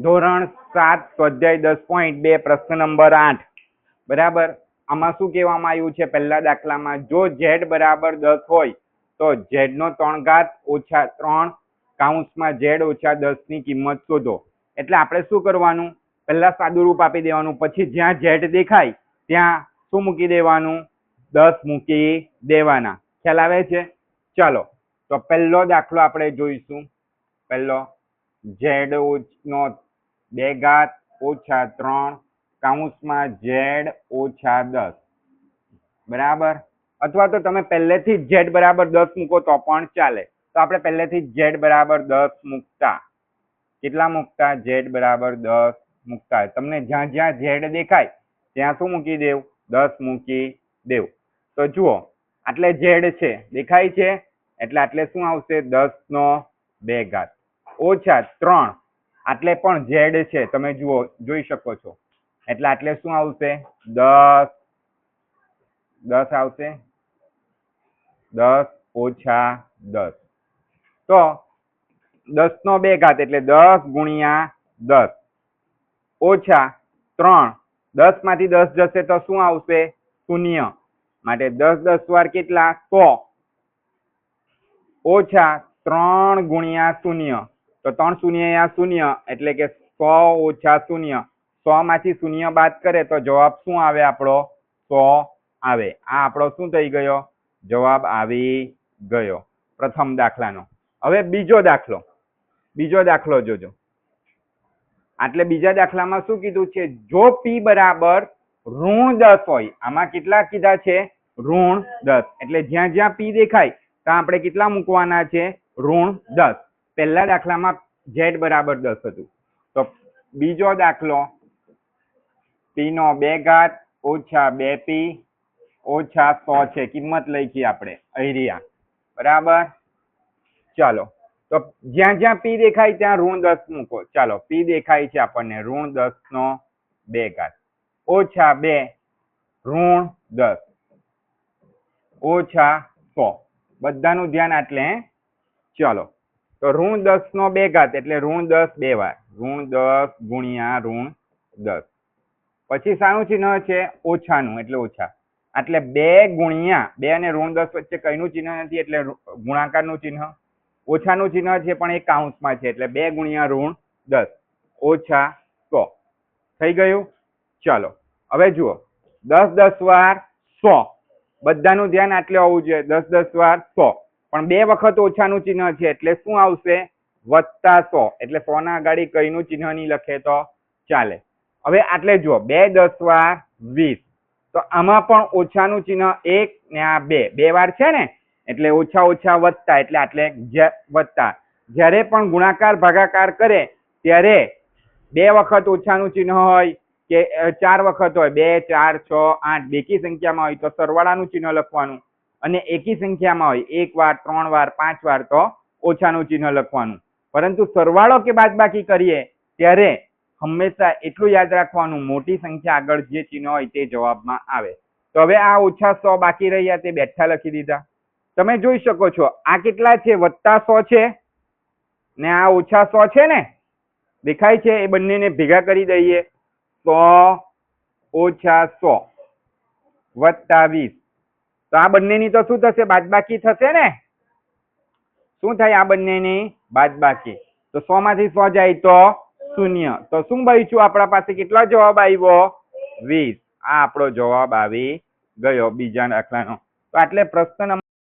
ધોરણ 7 સ્વાધ્યાય 10.2 પ્રશ્ન નંબર 8 બરાબર. આમાં શું કહેવામાં આવ્યું છે? પહેલા દાખલામાં જો z બરાબર 10 હોય તો z નો 3 ઘાત ઓછા 3 કૌંસમાં z ઓછા 10 ની કિંમત શોધો. એટલે આપણે શું કરવાનું? પહેલા સાદું રૂપ આપી દેવાનું, પછી જ્યાં z દેખાય ત્યાં શું મૂકી દેવાનું? 10 મૂકી દેવાના. ખ્યાલ આવે છે? ચાલો તો પહેલો દાખલો આપણે જોઈશું. પહેલો z નો 2 ઘાત ઓછા 3 કૌંસમાં z ઓછા 10 બરાબર. અથવા તો તમે પહેલેથી જ z બરાબર 10 મૂકો તો પણ ચાલે. તો આપણે પહેલેથી જ z બરાબર 10 મૂકતા. કેટલા મૂકતા? z બરાબર 10 મૂકતા. તમને જ્યાં જ્યાં z દેખાય ત્યાં શું મૂકી દેવું? 10 મૂકી દેવું. તો જુઓ આટલે z છે, દેખાય છે, એટલે આટલે શું આવશે? 10 નો 2 ઘાત ઓછા 3 આટલે પણ z છે, તમે જુઓ, જોઈ શકો છો, એટલે આટલે શું આવશે? 10 આવશે. 10 ઓછા 10 તો 10 નો 2 ઘાત એટલે 10 ગુણ્યા 10 ઓછા 3 10 માંથી 10 જશે તો શું આવશે? 0. માટે 10 10 વાર કેટલા? 100 ઓછા 3 ગુણ્યા 0 તો 3 શૂન્ય 0 એટલે કે 100 ઓછા 0. 100 માંથી 0 બાદ કરે તો જવાબ શું આવે? આપણો 100 આવે. આ આપણો શું થઈ ગયો? જવાબ આવી ગયો પ્રથમ દાખલાનો. હવે બીજો દાખલો જોજો. એટલે બીજા દાખલામાં શું કીધું છે? જો p બરાબર -10 હોય, આમાં કેટલા કીધા છે? -10. એટલે જ્યાં જ્યાં p દેખાય ત્યાં આપણે કેટલા મૂકવાના છે? -10. પહેલા દાખલામાં z બરાબર 10 હતું. તો બીજો દાખલો p નો 2 ઘાત ઓછા 2p ઓછા 100 છે. કિંમત લખી આપણે અહીંયા બરાબર. ચાલો તો જ્યાં જ્યાં p દેખાય ત્યાં -10 મૂકો. ચાલો p દેખાય છે આપણને -10 નો 2 ઘાત ઓછા 2 -10 ઓછા 100. બધાનું ધ્યાન આટલે. ચાલો તો -10 નો 2 ઘાત એટલે -10 2 વાર. -10 ગુણ્યા -10 પછી શાનું ચિહ્ન છે? ઓછાનું, એટલે ઓછા. એટલે 2 ગુણ્યા 2 અને -10 વચ્ચે કઈનું ચિહ્ન નથી એટલે ગુણાકારનું ચિહ્ન. ઓછાનું ચિહ્ન છે પણ એ કૌંસમાં છે એટલે 2 ગુણ્યા -10 ઓછા 100 થઈ ગયું. ચાલો હવે જુઓ 10 10 વાર 100. બધાનું ધ્યાન આટલે હોવું જોઈએ. 10 10 વાર 100 પણ 2 વખત ઓછાનું ચિહ્ન છે એટલે શું આવશે? +100. એટલે 100 ના આગળ કઈનું ચિહ્ન નહીં લખે તો ચાલે. હવે આટલે જુઓ 2 10 વાર 20. તો આમાં પણ ઓછાનું ચિહ્ન 1 ને આ 2 વાર છે ને, એટલે ઓછા ઓછા વત્તા, એટલે આટલે વત્તા. જ્યારે પણ ગુણાકાર ભાગાકાર કરે ત્યારે 2 વખત ઓછાનું ચિહ્ન હોય કે 4 વખત હોય, 2 4 6 8 બેકી સંખ્યામાં હોય તો સરવાળાનું ચિહ્ન લખવાનું, અને એકી સંખ્યામાં હોય 1 વાર 3 વાર 5 વાર તો ઓછાનું ચિહ્ન લખવાનું. પરંતુ સરવાળો કે બાદબાકી કરીએ ત્યારે હંમેશા એટલું યાદ રાખવાનું, મોટી સંખ્યા આગળ જે ચિહ્ન હોય તે જવાબમાં આવે. તો હવે આ ઓછા 100 બાકી રહ્યા તે બેઠા લખી દીધા. તમે જોઈ શકો છો આ કેટલા છે? +100 છે ને આ ઓછા 100 છે ને, દેખાય છે? એ બંનેને ભેગા કરી દઈએ. 100 ઓછા 100 વત્તા 20. તો આ બંનેની તો શું થશે? બાદબાકી થશે ને. શું થાય? આ બંનેની બાદબાકી. તો 100 માંથી 100 જાય તો 0. તો શું બચ્યું આપણા પાસે? કેટલો જવાબ આવ્યો? 20. આ આપણો જવાબ આવી ગયો બીજા દાખલાનો. તો આટલે પ્રશ્ન